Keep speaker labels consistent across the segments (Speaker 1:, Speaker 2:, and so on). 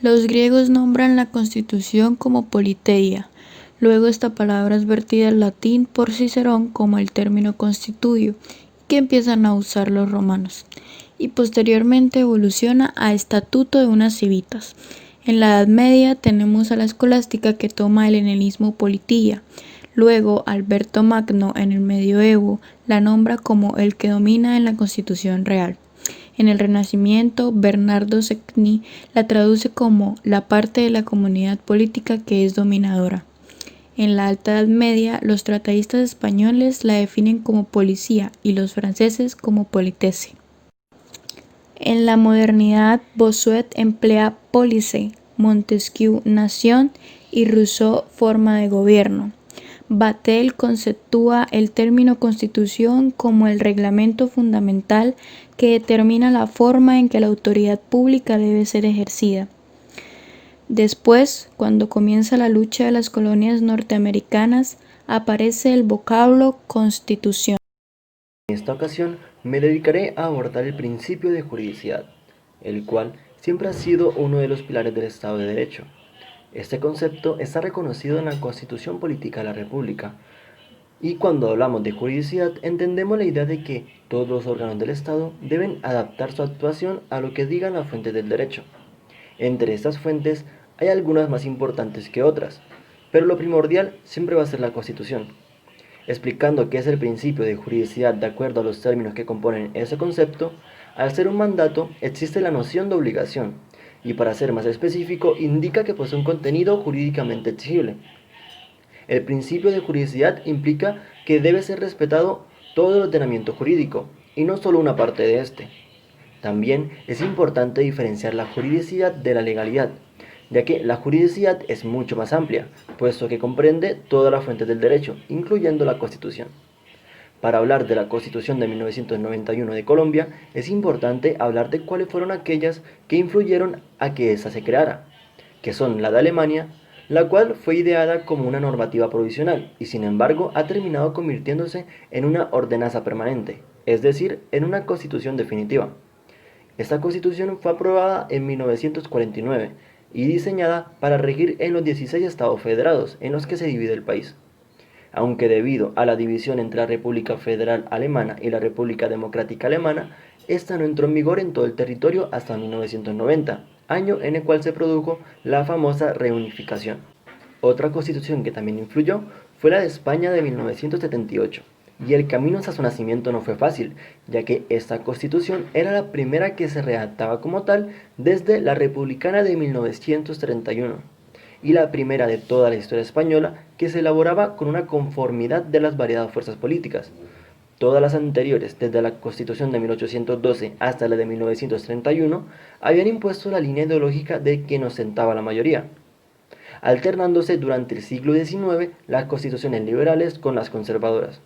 Speaker 1: Los griegos nombran la constitución como politeia. Luego esta palabra es vertida al latín por Cicerón como el término constituio, que empiezan a usar los romanos, y posteriormente evoluciona a estatuto de unas civitas. En la Edad Media tenemos a la escolástica que toma el helenismo politeia. Luego Alberto Magno en el Medioevo la nombra como el que domina en la Constitución real. En el Renacimiento, Bernardo Secchi la traduce como la parte de la comunidad política que es dominadora. En la Alta Edad Media, los tratadistas españoles la definen como policía y los franceses como politesse. En la modernidad, Bossuet emplea police, Montesquieu nación y Rousseau forma de gobierno. Vattel conceptúa el término constitución como el reglamento fundamental que determina la forma en que la autoridad pública debe ser ejercida. Después, cuando comienza la lucha de las colonias norteamericanas, aparece el vocablo constitución.
Speaker 2: En esta ocasión me dedicaré a abordar el principio de juridicidad, el cual siempre ha sido uno de los pilares del Estado de Derecho. Este concepto está reconocido en la Constitución Política de la República, y cuando hablamos de juridicidad entendemos la idea de que todos los órganos del Estado deben adaptar su actuación a lo que digan las fuentes del derecho. Entre estas fuentes hay algunas más importantes que otras, pero lo primordial siempre va a ser la Constitución. Explicando qué es el principio de juridicidad de acuerdo a los términos que componen ese concepto, al ser un mandato existe la noción de obligación, y para ser más específico indica que posee un contenido jurídicamente exigible. El principio de juridicidad implica que debe ser respetado todo el ordenamiento jurídico, y no solo una parte de este. También es importante diferenciar la juridicidad de la legalidad, ya que la juridicidad es mucho más amplia, puesto que comprende todas las fuentes del derecho, incluyendo la Constitución. Para hablar de la Constitución de 1991 de Colombia, es importante hablar de cuáles fueron aquellas que influyeron a que ésta se creara, que son la de Alemania, la cual fue ideada como una normativa provisional y sin embargo ha terminado convirtiéndose en una ordenanza permanente, es decir, en una constitución definitiva. Esta constitución fue aprobada en 1949 y diseñada para regir en los 16 estados federados en los que se divide el país. Aunque debido a la división entre la República Federal Alemana y la República Democrática Alemana, esta no entró en vigor en todo el territorio hasta 1990, año en el cual se produjo la famosa reunificación. Otra constitución que también influyó fue la de España de 1978. Y el camino hacia su nacimiento no fue fácil, ya que esta constitución era la primera que se redactaba como tal desde la republicana de 1931, y la primera de toda la historia española que se elaboraba con una conformidad de las variadas fuerzas políticas. Todas las anteriores, desde la Constitución de 1812 hasta la de 1931, habían impuesto la línea ideológica de quien ostentaba la mayoría, alternándose durante el siglo XIX las constituciones liberales con las conservadoras.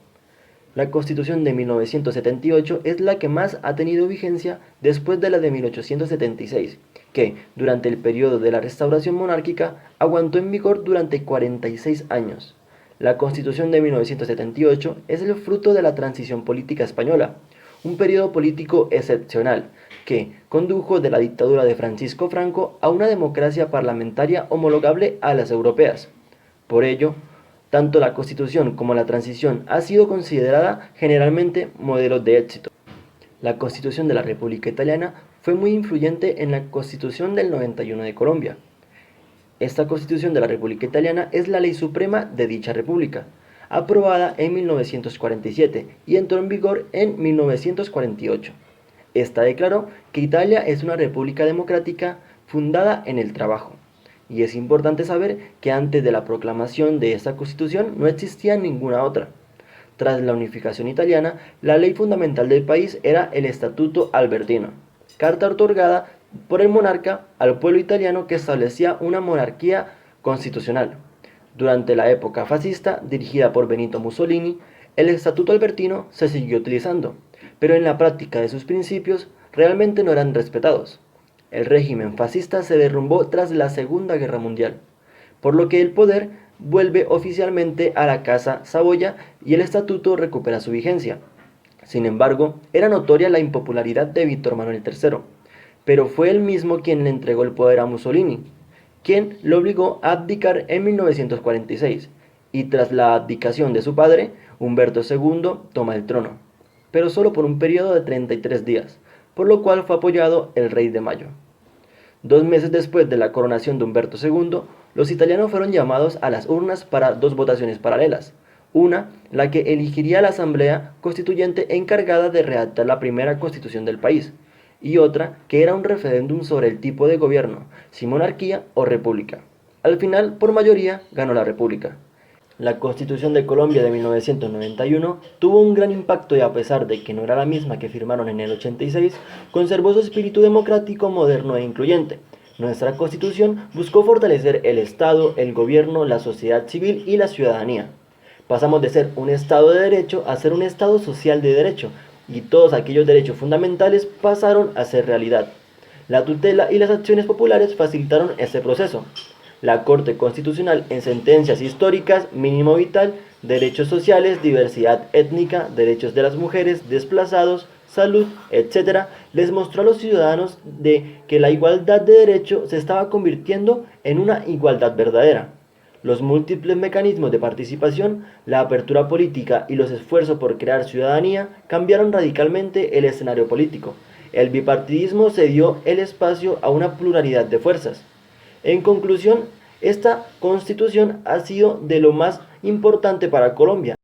Speaker 2: La Constitución de 1978 es la que más ha tenido vigencia después de la de 1876, que, durante el periodo de la restauración monárquica, aguantó en vigor durante 46 años. La Constitución de 1978 es el fruto de la transición política española, un periodo político excepcional que condujo de la dictadura de Francisco Franco a una democracia parlamentaria homologable a las europeas. Por ello, tanto la Constitución como la transición ha sido considerada generalmente modelos de éxito. La Constitución de la República Italiana fue muy influyente en la Constitución del 91 de Colombia. Esta Constitución de la República Italiana es la ley suprema de dicha república, aprobada en 1947 y entró en vigor en 1948. Esta declaró que Italia es una república democrática fundada en el trabajo. Y es importante saber que antes de la proclamación de esta constitución no existía ninguna otra. Tras la unificación italiana, la ley fundamental del país era el Estatuto Albertino, carta otorgada por el monarca al pueblo italiano que establecía una monarquía constitucional. Durante la época fascista, dirigida por Benito Mussolini, el Estatuto Albertino se siguió utilizando, pero en la práctica de sus principios realmente no eran respetados. El régimen fascista se derrumbó tras la Segunda Guerra Mundial, por lo que el poder vuelve oficialmente a la Casa Saboya y el estatuto recupera su vigencia. Sin embargo, era notoria la impopularidad de Víctor Manuel III, pero fue él mismo quien le entregó el poder a Mussolini, quien lo obligó a abdicar en 1946, y tras la abdicación de su padre, Humberto II toma el trono, pero solo por un periodo de 33 días, por lo cual fue apoyado el Rey de Mayo. 2 meses después de la coronación de Humberto II, los italianos fueron llamados a las urnas para dos votaciones paralelas. Una, la que elegiría la Asamblea Constituyente encargada de redactar la primera constitución del país, y otra, que era un referéndum sobre el tipo de gobierno, si monarquía o república. Al final, por mayoría, ganó la república. La Constitución de Colombia de 1991 tuvo un gran impacto y a pesar de que no era la misma que firmaron en el 86, conservó su espíritu democrático, moderno e incluyente. Nuestra Constitución buscó fortalecer el Estado, el gobierno, la sociedad civil y la ciudadanía. Pasamos de ser un Estado de derecho a ser un Estado social de derecho, y todos aquellos derechos fundamentales pasaron a ser realidad. La tutela y las acciones populares facilitaron este proceso. La Corte Constitucional en sentencias históricas, mínimo vital, derechos sociales, diversidad étnica, derechos de las mujeres, desplazados, salud, etc., les mostró a los ciudadanos de que la igualdad de derecho se estaba convirtiendo en una igualdad verdadera. Los múltiples mecanismos de participación, la apertura política y los esfuerzos por crear ciudadanía cambiaron radicalmente el escenario político. El bipartidismo cedió el espacio a una pluralidad de fuerzas. En conclusión, esta constitución ha sido de lo más importante para Colombia.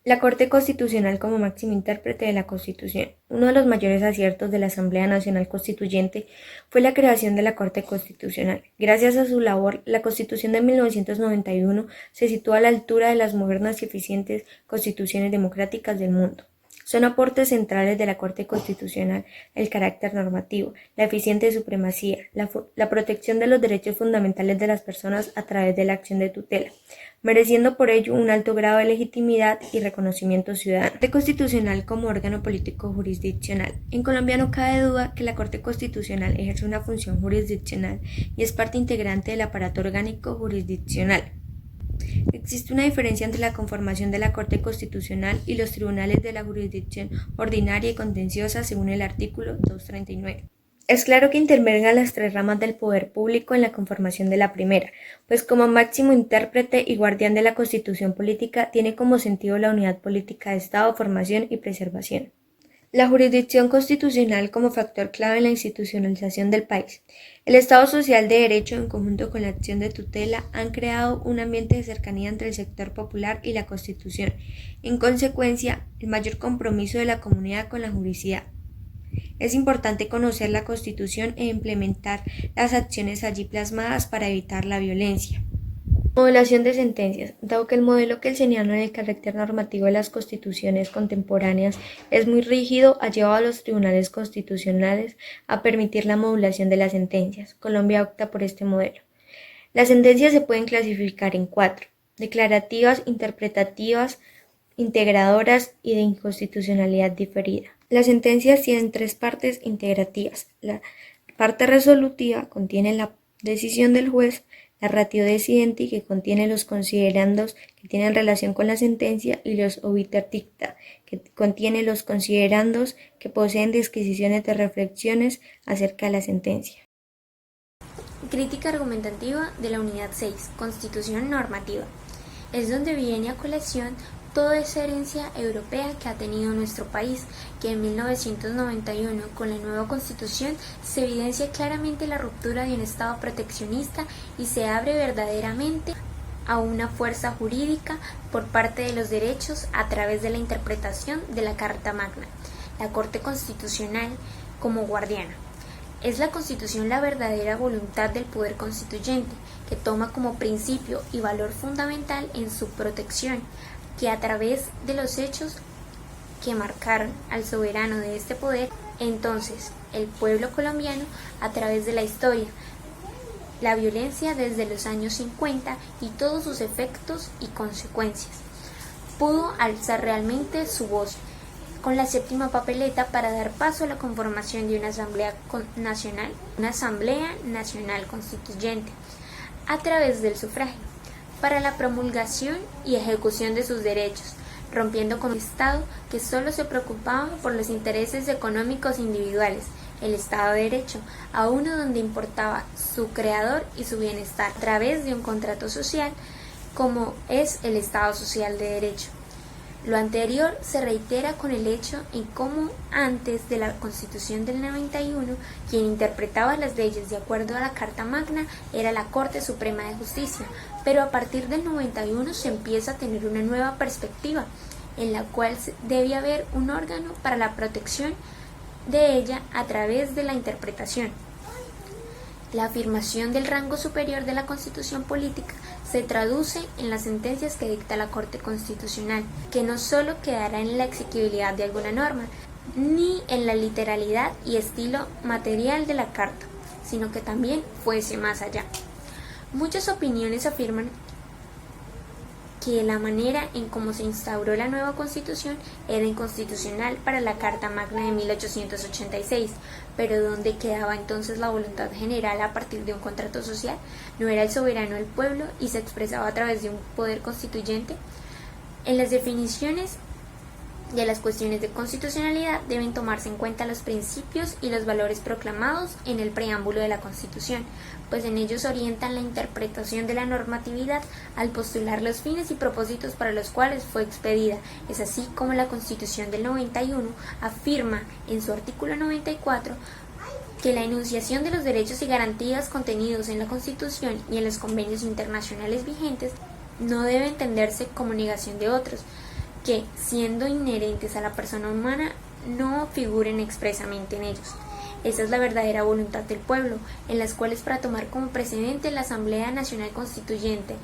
Speaker 3: La Corte Constitucional como máximo intérprete de la Constitución. Uno de los mayores aciertos de la Asamblea Nacional Constituyente fue la creación de la Corte Constitucional. Gracias a su labor, la Constitución de 1991 se sitúa a la altura de las modernas y eficientes constituciones democráticas del mundo. Son aportes centrales de la Corte Constitucional el carácter normativo, la eficiente supremacía, la protección de los derechos fundamentales de las personas a través de la acción de tutela, mereciendo por ello un alto grado de legitimidad y reconocimiento ciudadano. Corte Constitucional como órgano político jurisdiccional. En Colombia no cabe duda que la Corte Constitucional ejerce una función jurisdiccional y es parte integrante del aparato orgánico jurisdiccional. Existe una diferencia entre la conformación de la Corte Constitucional y los tribunales de la jurisdicción ordinaria y contenciosa según el artículo 239. Es claro que intervengan las tres ramas del poder público en la conformación de la primera, pues como máximo intérprete y guardián de la Constitución política tiene como sentido la unidad política de Estado, formación y preservación. La jurisdicción constitucional como factor clave en la institucionalización del país. El Estado social de derecho, en conjunto con la acción de tutela, han creado un ambiente de cercanía entre el sector popular y la Constitución. En consecuencia, el mayor compromiso de la comunidad con la juridicidad. Es importante conocer la Constitución e implementar las acciones allí plasmadas para evitar la violencia. Modelación de sentencias. Dado que el modelo que señala en el carácter normativo de las constituciones contemporáneas es muy rígido, ha llevado a los tribunales constitucionales a permitir la modulación de las sentencias. Colombia opta por este modelo. Las sentencias se pueden clasificar en 4: declarativas, interpretativas, integradoras y de inconstitucionalidad diferida. Las sentencias tienen 3 partes integrativas. La parte resolutiva contiene la decisión del juez, la ratio decidenti, que contiene los considerandos que tienen relación con la sentencia, y los obiter dicta, que contiene los considerandos que poseen disquisiciones de reflexiones acerca de la sentencia.
Speaker 4: Crítica argumentativa de la unidad 6, Constitución normativa. Es donde viene a colación toda esa herencia europea que ha tenido nuestro país, que en 1991, con la nueva Constitución, se evidencia claramente la ruptura de un Estado proteccionista y se abre verdaderamente a una fuerza jurídica por parte de los derechos a través de la interpretación de la Carta Magna. La Corte Constitucional como guardiana. Es la Constitución la verdadera voluntad del poder constituyente, que toma como principio y valor fundamental en su protección, que a través de los hechos que marcaron al soberano de este poder, entonces el pueblo colombiano, a través de la historia, la violencia desde los años 50 y todos sus efectos y consecuencias, pudo alzar realmente su voz con la séptima papeleta para dar paso a la conformación de una Asamblea Nacional Constituyente, a través del sufragio, para la promulgación y ejecución de sus derechos, rompiendo con un Estado que solo se preocupaba por los intereses económicos individuales el Estado de Derecho, a uno donde importaba su creador y su bienestar a través de un contrato social como es el Estado Social de Derecho. Lo anterior se reitera con el hecho en cómo antes de la Constitución del 91, quien interpretaba las leyes de acuerdo a la Carta Magna era la Corte Suprema de Justicia, pero a partir del 91 se empieza a tener una nueva perspectiva, en la cual debe haber un órgano para la protección de ella a través de la interpretación. La afirmación del rango superior de la Constitución política se traduce en las sentencias que dicta la Corte Constitucional, que no solo quedará en la exequibilidad de alguna norma, ni en la literalidad y estilo material de la Carta, sino que también fuese más allá. Muchas opiniones afirman que la manera en cómo se instauró la nueva Constitución era inconstitucional para la Carta Magna de 1886, pero ¿dónde quedaba entonces la voluntad general a partir de un contrato social? ¿No era el soberano el pueblo y se expresaba a través de un poder constituyente? En las definiciones de las cuestiones de constitucionalidad deben tomarse en cuenta los principios y los valores proclamados en el preámbulo de la Constitución, pues en ellos orientan la interpretación de la normatividad al postular los fines y propósitos para los cuales fue expedida. Es así como la Constitución del 91 afirma en su artículo 94 que la enunciación de los derechos y garantías contenidos en la Constitución y en los convenios internacionales vigentes no debe entenderse como negación de otros, que, siendo inherentes a la persona humana, no figuren expresamente en ellos. Esa es la verdadera voluntad del pueblo, en las cuales, para tomar como precedente la Asamblea Nacional Constituyente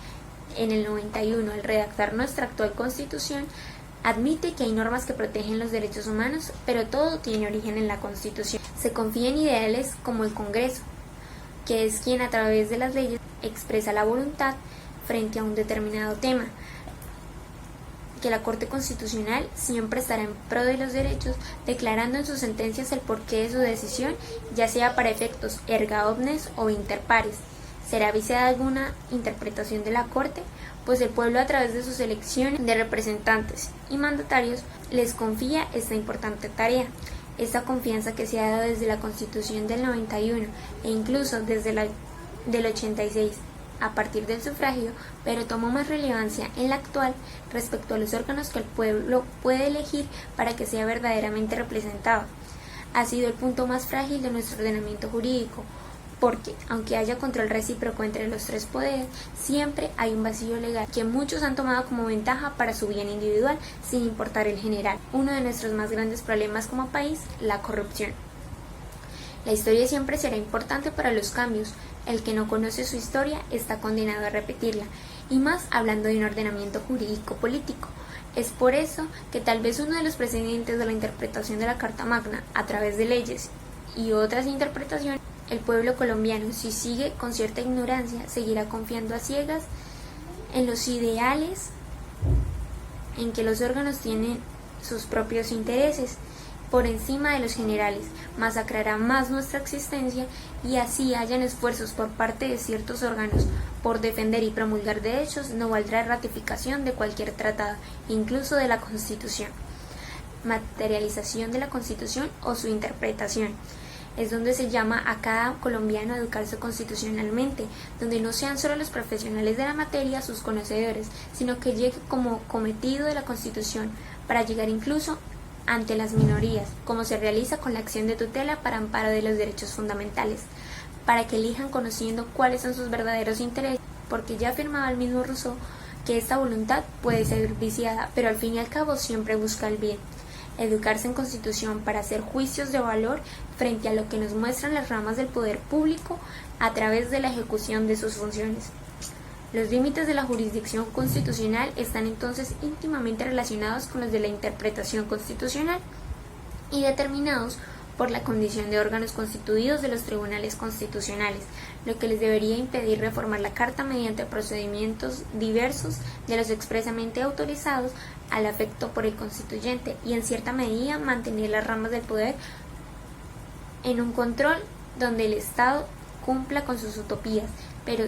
Speaker 4: en el 91, al redactar nuestra actual Constitución, admite que hay normas que protegen los derechos humanos, pero todo tiene origen en la Constitución. Se confía en ideales como el Congreso, que es quien a través de las leyes expresa la voluntad frente a un determinado tema, que la Corte Constitucional siempre estará en pro de los derechos, declarando en sus sentencias el porqué de su decisión, ya sea para efectos erga omnes o inter pares. ¿Será viciada alguna interpretación de la Corte? Pues el pueblo, a través de sus elecciones de representantes y mandatarios, les confía esta importante tarea. Esta confianza que se ha dado desde la Constitución del 91 e incluso desde la del 86, a partir del sufragio, pero tomó más relevancia en la actual respecto a los órganos que el pueblo puede elegir para que sea verdaderamente representado. Ha sido el punto más frágil de nuestro ordenamiento jurídico, porque, aunque haya control recíproco entre los tres poderes, siempre hay un vacío legal que muchos han tomado como ventaja para su bien individual, sin importar el general. Uno de nuestros más grandes problemas como país, la corrupción. La historia siempre será importante para los cambios. El que no conoce su historia está condenado a repetirla, y más hablando de un ordenamiento jurídico político. Es por eso que tal vez uno de los precedentes de la interpretación de la Carta Magna a través de leyes y otras interpretaciones, el pueblo colombiano, si sigue con cierta ignorancia, seguirá confiando a ciegas en los ideales, en que los órganos tienen sus propios intereses por encima de los generales, masacrará más nuestra existencia, y así hayan esfuerzos por parte de ciertos órganos por defender y promulgar derechos, no valdrá ratificación de cualquier tratado, incluso de la Constitución. Materialización de la Constitución o su interpretación. Es donde se llama a cada colombiano a educarse constitucionalmente, donde no sean solo los profesionales de la materia sus conocedores, sino que llegue como cometido de la Constitución, para llegar incluso ante las minorías, como se realiza con la acción de tutela para amparo de los derechos fundamentales, para que elijan conociendo cuáles son sus verdaderos intereses, porque ya afirmaba el mismo Rousseau que esta voluntad puede ser viciada, pero al fin y al cabo siempre busca el bien. Educarse en Constitución para hacer juicios de valor frente a lo que nos muestran las ramas del poder público a través de la ejecución de sus funciones. Los límites de la jurisdicción constitucional están entonces íntimamente relacionados con los de la interpretación constitucional y determinados por la condición de órganos constituidos de los tribunales constitucionales, lo que les debería impedir reformar la Carta mediante procedimientos diversos de los expresamente autorizados al afecto por el constituyente, y en cierta medida mantener las ramas del poder en un control donde el Estado cumpla con sus utopías, pero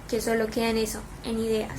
Speaker 4: que solo queda en eso, en ideas.